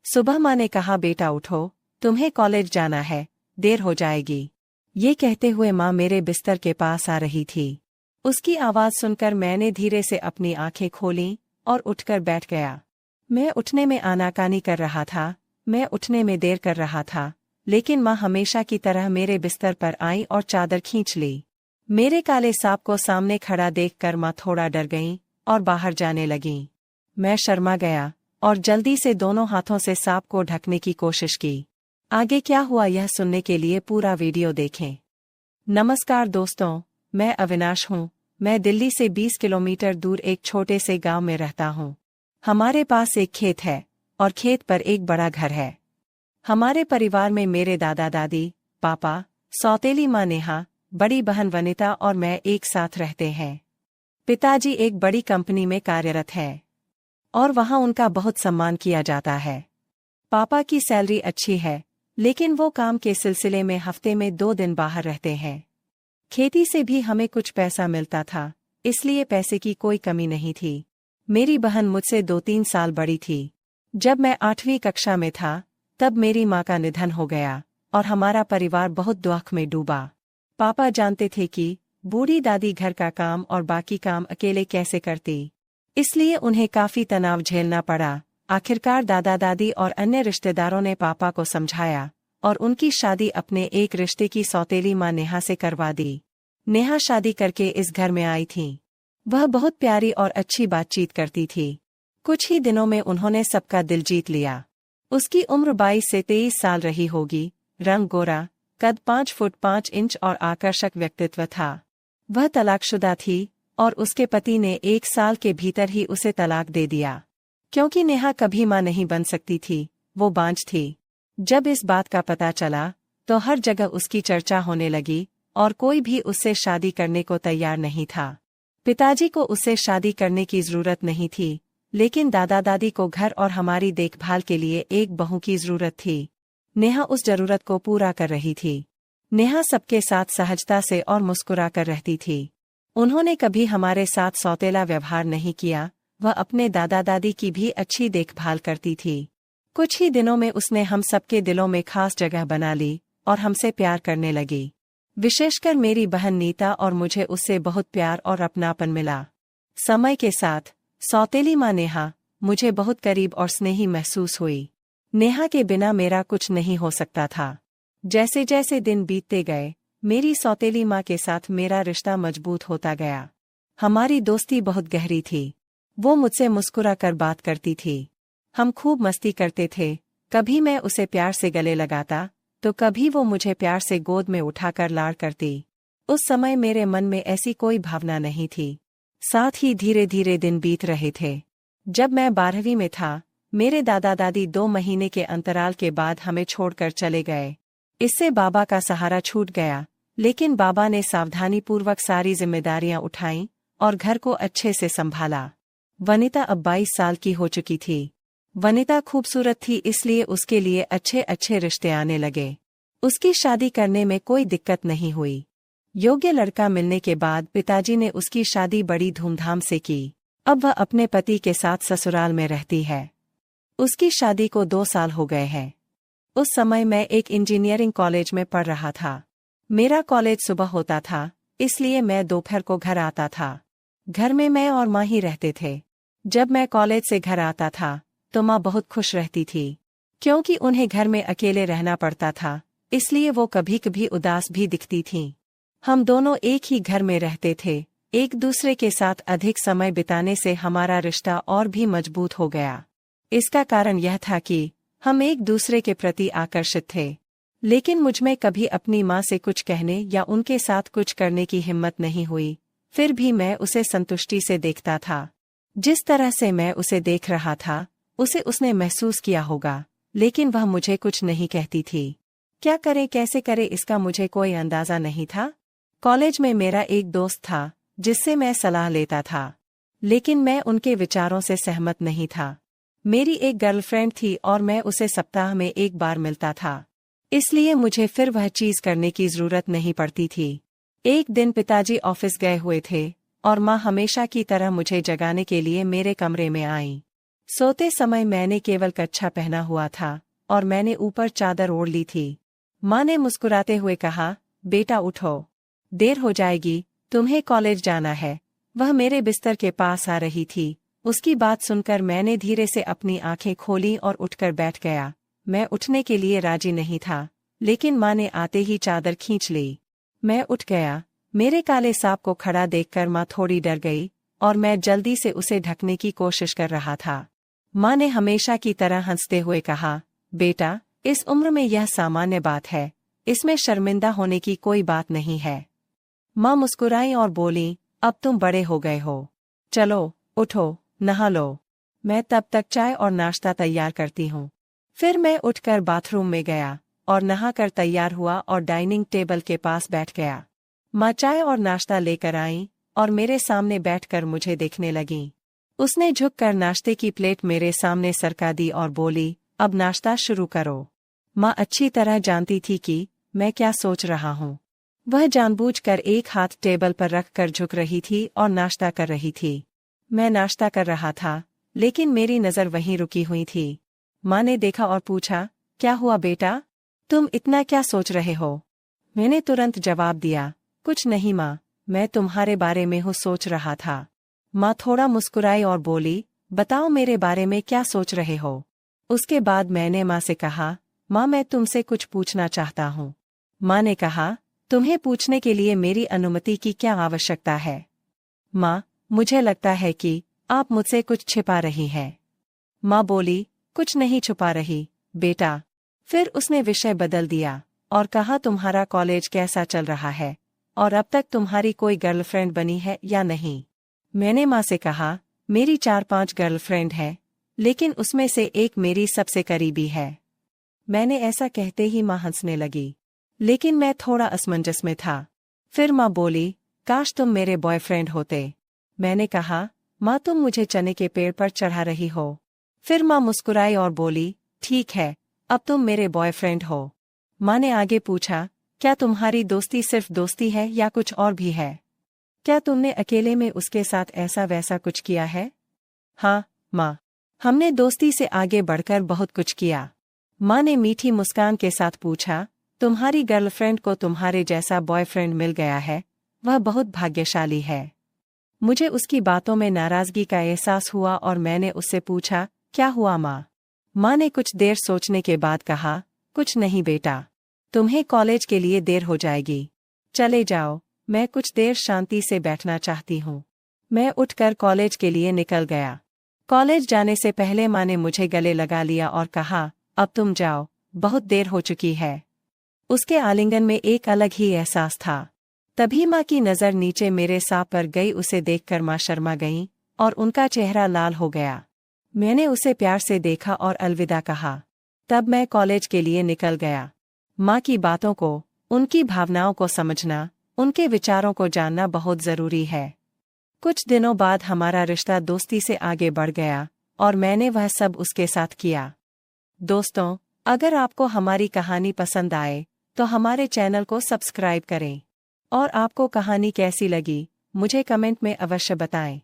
सुबह माँ ने कहा, बेटा उठो, तुम्हें कॉलेज जाना है, देर हो जाएगी। ये कहते हुए माँ मेरे बिस्तर के पास आ रही थी। उसकी आवाज़ सुनकर मैंने धीरे से अपनी आंखें खोलीं और उठकर बैठ गया। मैं उठने में आनाकानी कर रहा था, मैं उठने में देर कर रहा था, लेकिन माँ हमेशा की तरह मेरे बिस्तर पर आई और चादर खींच ली। मेरे काले सांप को सामने खड़ा देखकर माँ थोड़ा डर गईं और बाहर जाने लगीं। मैं शर्मा गया और जल्दी से दोनों हाथों से सांप को ढकने की कोशिश की। आगे क्या हुआ यह सुनने के लिए पूरा वीडियो देखें। नमस्कार दोस्तों, मैं अविनाश हूँ। मैं दिल्ली से 20 किलोमीटर दूर एक छोटे से गांव में रहता हूँ। हमारे पास एक खेत है और खेत पर एक बड़ा घर है। हमारे परिवार में मेरे दादा दादी, पापा, सौतेली माँ नेहा, बड़ी बहन वनिता और मैं एक साथ रहते हैं। पिताजी एक बड़ी कंपनी में कार्यरत हैं और वहाँ उनका बहुत सम्मान किया जाता है। पापा की सैलरी अच्छी है, लेकिन वो काम के सिलसिले में हफ्ते में 2 दिन बाहर रहते हैं। खेती से भी हमें कुछ पैसा मिलता था, इसलिए पैसे की कोई कमी नहीं थी। मेरी बहन मुझसे 2-3 साल बड़ी थी। जब मैं 8वीं कक्षा में था, तब मेरी माँ का निधन हो गया और हमारा परिवार बहुत दुख में डूबा। पापा जानते थे कि बूढ़ी दादी घर का काम और बाकी काम अकेले कैसे करती, इसलिए उन्हें काफी तनाव झेलना पड़ा। आखिरकार दादा दादी और अन्य रिश्तेदारों ने पापा को समझाया और उनकी शादी अपने एक रिश्ते की सौतेली माँ नेहा से करवा दी। नेहा शादी करके इस घर में आई थी। वह बहुत प्यारी और अच्छी बातचीत करती थी। कुछ ही दिनों में उन्होंने सबका दिल जीत लिया। उसकी उम्र 22 से 23 साल रही होगी। रंग गोरा, कद 5 फुट 5 इंच और आकर्षक व्यक्तित्व था। वह तलाकशुदा थी और उसके पति ने 1 साल के भीतर ही उसे तलाक दे दिया। क्योंकि नेहा कभी मां नहीं बन सकती थी, वो बांझ थी। जब इस बात का पता चला तो हर जगह उसकी चर्चा होने लगी और कोई भी उससे शादी करने को तैयार नहीं था। पिताजी को उससे शादी करने की जरूरत नहीं थी, लेकिन दादा दादी को घर और हमारी देखभाल के लिए एक बहू की जरूरत थी। नेहा उस जरूरत को पूरा कर रही थी। नेहा सबके साथ सहजता से और मुस्कुरा कर रहती थी। उन्होंने कभी हमारे साथ सौतेला व्यवहार नहीं किया। वह अपने दादा दादी की भी अच्छी देखभाल करती थी। कुछ ही दिनों में उसने हम सबके दिलों में खास जगह बना ली और हमसे प्यार करने लगी। विशेषकर मेरी बहन नीता और मुझे उससे बहुत प्यार और अपनापन मिला। समय के साथ सौतेली माँ नेहा मुझे बहुत करीब और स्नेही महसूस हुई। नेहा के बिना मेरा कुछ नहीं हो सकता था। जैसे जैसे दिन बीतते गए, मेरी सौतेली माँ के साथ मेरा रिश्ता मजबूत होता गया। हमारी दोस्ती बहुत गहरी थी। वो मुझसे मुस्कुरा कर बात करती थी। हम खूब मस्ती करते थे। कभी मैं उसे प्यार से गले लगाता तो कभी वो मुझे प्यार से गोद में उठाकर लाड़ करती। उस समय मेरे मन में ऐसी कोई भावना नहीं थी। साथ ही धीरे धीरे दिन बीत रहे थे। जब मैं 12वीं में था, मेरे दादा दादी 2 महीने के अंतराल के बाद हमें छोड़कर चले गए। इससे बाबा का सहारा छूट गया, लेकिन बाबा ने सावधानीपूर्वक सारी जिम्मेदारियां उठाईं और घर को अच्छे से संभाला। वनिता अब 22 साल की हो चुकी थी। वनिता खूबसूरत थी, इसलिए उसके लिए अच्छे अच्छे रिश्ते आने लगे। उसकी शादी करने में कोई दिक्कत नहीं हुई। योग्य लड़का मिलने के बाद पिताजी ने उसकी शादी बड़ी धूमधाम से की। अब वह अपने पति के साथ ससुराल में रहती है। उसकी शादी को 2 साल हो गए हैं। उस समय मैं एक इंजीनियरिंग कॉलेज में पढ़ रहा था। मेरा कॉलेज सुबह होता था, इसलिए मैं दोपहर को घर आता था। घर में मैं और माँ ही रहते थे। जब मैं कॉलेज से घर आता था तो माँ बहुत खुश रहती थी, क्योंकि उन्हें घर में अकेले रहना पड़ता था, इसलिए वो कभी कभी उदास भी दिखती थीं। हम दोनों एक ही घर में रहते थे। एक दूसरे के साथ अधिक समय बिताने से हमारा रिश्ता और भी मजबूत हो गया। इसका कारण यह था कि हम एक दूसरे के प्रति आकर्षित थे। लेकिन मुझमें कभी अपनी माँ से कुछ कहने या उनके साथ कुछ करने की हिम्मत नहीं हुई। फिर भी मैं उसे संतुष्टि से देखता था। जिस तरह से मैं उसे देख रहा था, उसे उसने महसूस किया होगा, लेकिन वह मुझे कुछ नहीं कहती थी। क्या करे कैसे करे इसका मुझे कोई अंदाजा नहीं था। कॉलेज में मेरा एक दोस्त था जिससे मैं सलाह लेता था, लेकिन मैं उनके विचारों से सहमत नहीं था। मेरी एक गर्लफ्रेंड थी और मैं उसे सप्ताह में 1 बार मिलता था, इसलिए मुझे फिर वह चीज करने की जरूरत नहीं पड़ती थी। एक दिन पिताजी ऑफिस गए हुए थे और माँ हमेशा की तरह मुझे जगाने के लिए मेरे कमरे में आईं। सोते समय मैंने केवल कच्छा पहना हुआ था और मैंने ऊपर चादर ओढ़ ली थी। माँ ने मुस्कुराते हुए कहा, बेटा उठो, देर हो जाएगी, तुम्हें कॉलेज जाना है। वह मेरे बिस्तर के पास आ रही थी। उसकी बात सुनकर मैंने धीरे से अपनी आंखें खोली और उठकर बैठ गया। मैं उठने के लिए राजी नहीं था, लेकिन माँ ने आते ही चादर खींच ली। मैं उठ गया। मेरे काले सांप को खड़ा देखकर माँ थोड़ी डर गई और मैं जल्दी से उसे ढकने की कोशिश कर रहा था। माँ ने हमेशा की तरह हंसते हुए कहा, बेटा, इस उम्र में यह सामान्य बात है, इसमें शर्मिंदा होने की कोई बात नहीं है। माँ मुस्कुराई और बोली, अब तुम बड़े हो गए हो, चलो उठो, नहा लो। मैं तब तक चाय और नाश्ता तैयार करती हूँ। फिर मैं उठकर बाथरूम में गया और नहाकर तैयार हुआ और डाइनिंग टेबल के पास बैठ गया। माँ चाय और नाश्ता लेकर आई और मेरे सामने बैठकर मुझे देखने लगी। उसने झुककर नाश्ते की प्लेट मेरे सामने सरका दी और बोली, अब नाश्ता शुरू करो। माँ अच्छी तरह जानती थी कि मैं क्या सोच रहा हूँ। वह जानबूझकर एक हाथ टेबल पर रखकर झुक रही थी और नाश्ता कर रही थी। मैं नाश्ता कर रहा था, लेकिन मेरी नज़र वहीं रुकी हुई थी। माँ ने देखा और पूछा, क्या हुआ बेटा, तुम इतना क्या सोच रहे हो? मैंने तुरंत जवाब दिया, कुछ नहीं माँ, मैं तुम्हारे बारे में ही सोच रहा था। माँ थोड़ा मुस्कुराई और बोली, बताओ मेरे बारे में क्या सोच रहे हो? उसके बाद मैंने माँ से कहा, माँ मैं तुमसे कुछ पूछना चाहता हूँ। माँ ने कहा, तुम्हें पूछने के लिए मेरी अनुमति की क्या आवश्यकता है? माँ, मुझे लगता है कि आप मुझसे कुछ छिपा रही हैं। माँ बोली, कुछ नहीं छुपा रही, बेटा। फिर उसने विषय बदल दिया और कहा, तुम्हारा कॉलेज कैसा चल रहा है और अब तक तुम्हारी कोई गर्लफ्रेंड बनी है या नहीं? मैंने माँ से कहा, मेरी 4-5 गर्लफ्रेंड है, लेकिन उसमें से एक मेरी सबसे करीबी है। मैंने ऐसा कहते ही माँ हंसने लगी, लेकिन मैं थोड़ा असमंजस में था। फिर माँ बोली, काश तुम मेरे बॉयफ्रेंड होते। मैंने कहा, माँ तुम मुझे चने के पेड़ पर चढ़ा रही हो। फिर माँ मुस्कुराई और बोली, ठीक है, अब तुम मेरे बॉयफ्रेंड हो। माँ ने आगे पूछा, क्या तुम्हारी दोस्ती सिर्फ दोस्ती है या कुछ और भी है? क्या तुमने अकेले में उसके साथ ऐसा वैसा कुछ किया है? हाँ माँ, हमने दोस्ती से आगे बढ़कर बहुत कुछ किया। माँ ने मीठी मुस्कान के साथ पूछा, तुम्हारी गर्लफ्रेंड को तुम्हारे जैसा बॉयफ्रेंड मिल गया है, वह बहुत भाग्यशाली है। मुझे उसकी बातों में नाराजगी का एहसास हुआ और मैंने उससे पूछा, क्या हुआ माँ? माँ ने कुछ देर सोचने के बाद कहा, कुछ नहीं बेटा, तुम्हें कॉलेज के लिए देर हो जाएगी, चले जाओ, मैं कुछ देर शांति से बैठना चाहती हूँ। मैं उठकर कॉलेज के लिए निकल गया। कॉलेज जाने से पहले माँ ने मुझे गले लगा लिया और कहा, अब तुम जाओ, बहुत देर हो चुकी है। उसके आलिंगन में एक अलग ही एहसास था। तभी माँ की नज़र नीचे मेरे सांप पर गई। उसे देखकर माँ शर्मा गईं और उनका चेहरा लाल हो गया। मैंने उसे प्यार से देखा और अलविदा कहा। तब मैं कॉलेज के लिए निकल गया। माँ की बातों को, उनकी भावनाओं को समझना, उनके विचारों को जानना बहुत ज़रूरी है। कुछ दिनों बाद हमारा रिश्ता दोस्ती से आगे बढ़ गया और मैंने वह सब उसके साथ किया। दोस्तों, अगर आपको हमारी कहानी पसंद आए तो हमारे चैनल को सब्सक्राइब करें और आपको कहानी कैसी लगी मुझे कमेंट में अवश्य बताएं।